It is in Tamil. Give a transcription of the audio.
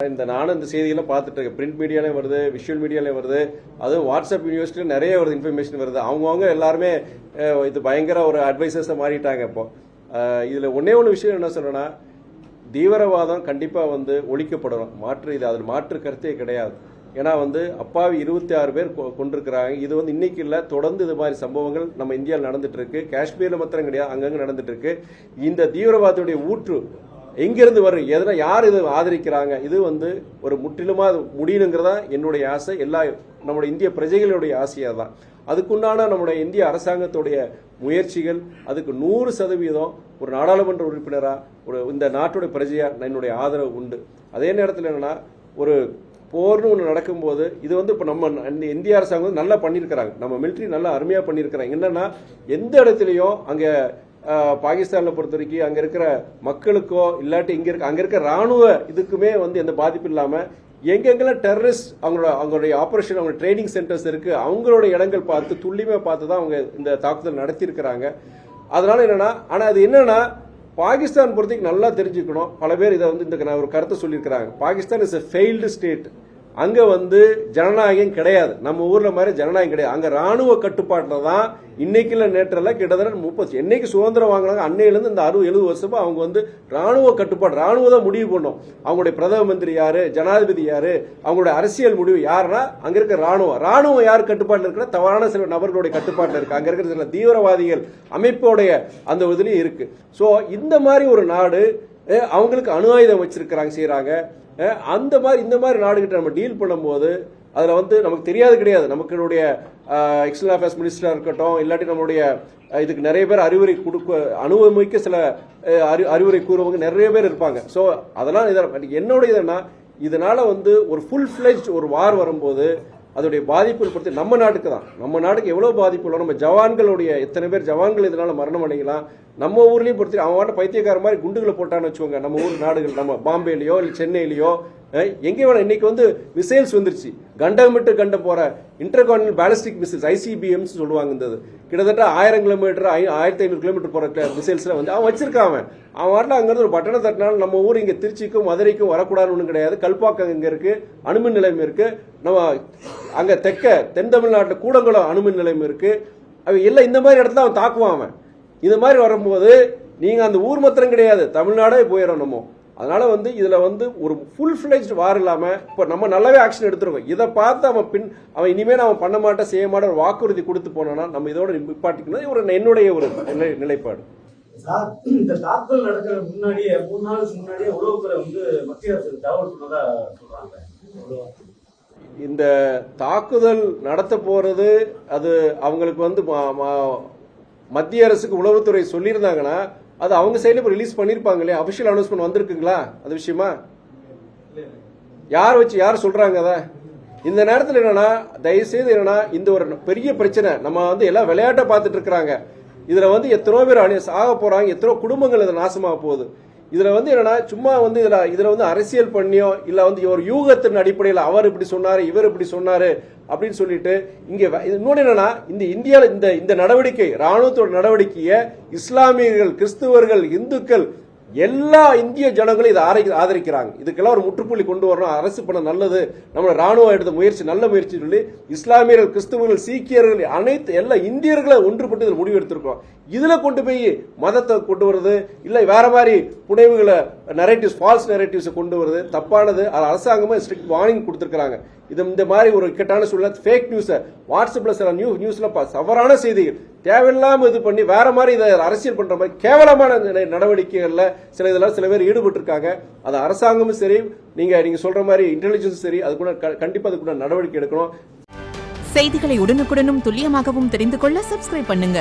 நானும் இந்த செய்திகளை பார்த்துட்டு இருக்கேன். பிரிண்ட் மீடியாலையும் வருது, விஷுவல் மீடியாலையும் வருது, அதுவும் வாட்ஸ்அப் யூனிவர்சிட்டியில் நிறைய வருது, இன்ஃபர்மேஷன் வருது. அவங்கவுங்க எல்லாருமே இது பயங்கர ஒரு அட்வைசர்ஸை மாறிட்டாங்க. இப்போ இதில் ஒன்னே ஒன்று விஷயம் என்ன சொல்றேன்னா, தீவிரவாதம் கண்டிப்பாக ஒழிக்கப்படணும். அதில் மாற்று கருத்தே கிடையாது. ஏன்னா அப்பாவி 26 பேர் கொண்டிருக்கிறாங்க. இது இன்னைக்கு இல்லை, தொடர்ந்து இது மாதிரி சம்பவங்கள் நம்ம இந்தியாவில் நடந்துட்டு இருக்கு. காஷ்மீர்ல மாத்திரம் கிடையாது, அங்கங்க நடந்துட்டு இருக்கு. இந்த தீவிரவாதத்துடைய ஊற்று எங்கிருந்து வரும், எதனா யார் இது ஆதரிக்கிறாங்க, இது ஒரு முற்றிலுமா முடியணுங்கிறதா என்னுடைய ஆசை. எல்லா நம்முடைய இந்திய பிரஜைகளுடைய ஆசையா தான். அதுக்குண்டான நம்முடைய இந்திய அரசாங்கத்துடைய முயற்சிகள், அதுக்கு 100% ஒரு நாடாளுமன்ற உறுப்பினரா, இந்த நாட்டுடைய பிரஜையா என்னுடைய ஆதரவு உண்டு. அதே நேரத்தில் என்னன்னா, ஒரு போர்னு ஒன்று நடக்கும்போது இது இப்போ நம்ம இந்திய அரசாங்கம் நல்லா பண்ணியிருக்கிறாங்க. நம்ம மிலிட்ரி நல்லா அருமையா பண்ணியிருக்கிறாங்க. என்னன்னா, எந்த இடத்துலையும் அங்கே பாகிஸ்தான்ல பொறுத்த வரைக்கும் அங்க இருக்கிற மக்களுக்கோ இல்லாட்டி அங்க இருக்க ராணுவ இதுக்குமே எந்த பாதிப்பு இல்லாம எங்கெங்கெல்லாம் டெரரிஸ்ட் அவங்களுடைய ஆபரேஷன், அவங்க ட்ரைனிங் சென்டர்ஸ் இருக்கு, அவங்களோட இடங்கள் பார்த்து துல்லியமா பார்த்து தான் அவங்க இந்த தாக்குதல் நடத்தி இருக்கிறாங்க. அதனால என்னன்னா, ஆனா அது என்னன்னா, பாகிஸ்தான் பொறுத்தவரைக்கும் நல்லா தெரிஞ்சுக்கணும். பல பேர் இதை இந்த ஒரு கருத்தை சொல்லியிருக்கிறாங்க. Pakistan is a failed state. அங்க ஜனநாயகம் கிடையாது. நம்ம ஊர்ல மாதிரி ஜனநாயகம் கிடையாது. அங்க ராணுவ கட்டுப்பாட்டில் தான் இன்னைக்கு இல்ல நேற்றல கிட்டத்தட்ட 30 என்னைக்கு சுதந்திரம் வாங்கினாங்க அன்னையிலிருந்து இந்த 60-70 வருஷமா அவங்க ராணுவ கட்டுப்பாடு, ராணுவ தான் முடிவு பண்ணும். அவங்களுடைய பிரதம மந்திரி யாரு, ஜனாதிபதி யாரு, அவங்களுடைய அரசியல் முடிவு யாருன்னா அங்க இருக்க ராணுவம் யார் கட்டுப்பாட்டில் இருக்கிற தவறான சில நபர்களுடைய கட்டுப்பாட்டில் இருக்கு. அங்க இருக்கிற சில தீவிரவாதிகள் அமைப்போடைய அந்த இதுலயும் இருக்கு. சோ இந்த மாதிரி ஒரு நாடு அவங்களுக்கு அணு ஆயுதம் வச்சிருக்கிறாங்க, செய்யறாங்க. அந்த மாதிரி இந்த மாதிரி நாடுகிட்ட நம்ம டீல் பண்ணும்போது அதுல நமக்கு தெரியாது கிடையாது. நமக்கு எக்ஸ்டர்னல் அஃபேர்ஸ் மினிஸ்டரா இருக்கட்டும், இல்லாட்டி நம்மளுடைய இதுக்கு நிறைய பேர் அறிவுரை அனுபவிக்க சில அறிவுரை கூறுவங்க நிறைய பேர் இருப்பாங்க. சோ அதெல்லாம் என்னோட இதுன்னா, இதனால ஒரு ஃபுல் ஃபிளெஜ்ட் ஒரு வார் வரும்போது அதோடைய பாதிப்பு பொறுத்து நம்ம நாட்டுக்கு தான், நம்ம நாட்டுக்கு எவ்வளவு பாதிப்பு இல்லை. நம்ம ஜவான்களுடைய எத்தனை பேர் ஜவான்கள் இதனால மரணம் அடையலாம். நம்ம ஊர்லயும் பொறுத்து அவன் பைத்தியக்கார மாதிரி குண்டுகளை போட்டான்னு வச்சுக்கோங்க. நம்ம ஊர் நாடுகள், நம்ம பாம்பேலயோ இல்ல சென்னையிலயோ எங்கே வேணும், இன்னைக்கு மிசைல்ஸ் வந்துருச்சு. கண்டம் விட்டு கண்டம் போற இன்டர்கான்டினல் பாலிஸ்டிக் மிசைல்ஸ், ICBM சொல்லுவாங்க. கிட்டத்தட்ட 1000 கிலோமீட்டர் 1500 கிலோமீட்டர் போற மிசைல்ஸ்ல அவன் வச்சிருக்கான். அவன் வரல அங்கிருந்து ஒரு பட்டணம் தட்டினாலும் நம்ம ஊர் இங்க திருச்சிக்கும் மதுரைக்கும் வரக்கூடாதுன்னு ஒன்றும் கிடையாது. கல்பாக்கம் இங்க இருக்கு, அணுமின் நிலையம் இருக்கு. நம்ம அங்க தென் தமிழ்நாட்டில் கூடங்குளம் அணுமின் நிலையம் இருக்கு. அவன் எல்லாம் இந்த மாதிரி இடத்துல அவன் தாக்குவான். அவன் இந்த மாதிரி வரும்போது நீங்க அந்த ஊர் மாத்திரம் கிடையாது, தமிழ்நாடே போயிடும் நம்ம. அதனால இதுல ஒரு ஃபுல் ஃபிளெஜ்ட் வார் இல்லாம இப்ப நம்ம நல்லாவே ஆக்ஷன் எடுத்துருக்கோம். இதை பார்த்து அவன் இனிமேல் அவன் பண்ண மாட்டேன் செய்ய மாட்டேன் ஒரு வாக்குறுதி கொடுத்து போனா நம்ம இதோட நிப்பாட்டிக்கணும். என்னுடைய ஒரு நிலைப்பாடு. இந்த தாக்குதல் நடக்கிற முன்னாடியே 3 நாளுக்கு முன்னாடியே உளவுத்துறை மத்திய அரசுக்கு தகவல் சொன்னதா சொல்றாங்க. இந்த தாக்குதல் நடத்த போறது அது அவங்களுக்கு மத்திய அரசுக்கு உளவுத்துறை சொல்லியிருந்தாங்கன்னா அது அவங்க சைட்ல இப்ப ரிலீஸ் பண்ணிருப்பாங்களே, அபிஷியல் அனௌன்ஸ்மெண்ட் வந்திருக்குங்களா அது விஷயமா? யார் சொல்றாங்க அத? இந்த நேரத்தில் என்னன்னா, தயவுசெய்து என்னன்னா, இந்த ஒரு பெரிய பிரச்சனை நம்ம எல்லாம் விளையாட்ட பார்த்துட்டு இருக்கிறாங்க. இதுல எத்தனோ பேர் சாக போறாங்க, எத்தனோ குடும்பங்கள் இதுல நாசமாக போகுது. இதுல என்னன்னா, சும்மா இதுல அரசியல் பண்ணியோ இல்ல ஒரு யூகத்தின் அடிப்படையில் அவர் இப்படி சொன்னாரு இவர் இப்படி சொன்னாரு அப்படின்னு சொல்லிட்டு இங்க இன்னொன்னு என்னன்னா, இந்த இந்தியால இந்த நடவடிக்கை, ராணுவத்தோட நடவடிக்கையை இஸ்லாமியர்கள், கிறிஸ்துவர்கள், இந்துக்கள் எல்லா இந்திய ஜனங்களும் இதை ஆதரிக்கிறாங்க. இதுக்கெல்லாம் ஒரு முற்றுப்புள்ளி கொண்டு வரணும். அரசு பண்ண நல்லது, நம்ம ராணுவம் எடுத்த முயற்சி நல்ல முயற்சி சொல்லி இஸ்லாமியர்கள், கிறிஸ்தவர்கள், சீக்கியர்கள் அனைத்து எல்லா இந்தியர்களை ஒன்றுபட்டு இதில் முடிவு எடுத்திருக்கோம். இதுல கொண்டு போய் மதத்தை கொண்டு வருது இல்ல வேற மாதிரி புனைவுகளை நரேட்டிவ்ஸ், ஃபால்ஸ் நரேட்டிவ்ஸ் கொண்டு வருது தப்பானது. அரசாங்கமே ஸ்ட்ரிக்ட் வார்னிங் கொடுத்திருக்காங்க. இந்த மாதிரி ஒரு இக்கட்டான சூழ்நிலை ஃபேக் நியூஸ் வாட்ஸ்அப்ல சில நியூஸ்ல தவறான செய்திகள் தேவையில்லாம இது பண்ணி வேற மாதிரி இதை அரசியல் பண்ற மாதிரி கேவலமான நடவடிக்கைகள்ல சில பேர் ஈடுபட்டு இருக்காங்க. அது அரசாங்கமும் சரி, நீங்க சொல்ற மாதிரி இன்டெலிஜென்ஸ் சரி, அது கூட கண்டிப்பா அதுக்குள்ள நடவடிக்கை எடுக்கணும். செய்திகளை உடனுக்குடனும் துல்லியமாகவும் தெரிந்து கொள்ள சப்ஸ்கிரைப் பண்ணுங்க.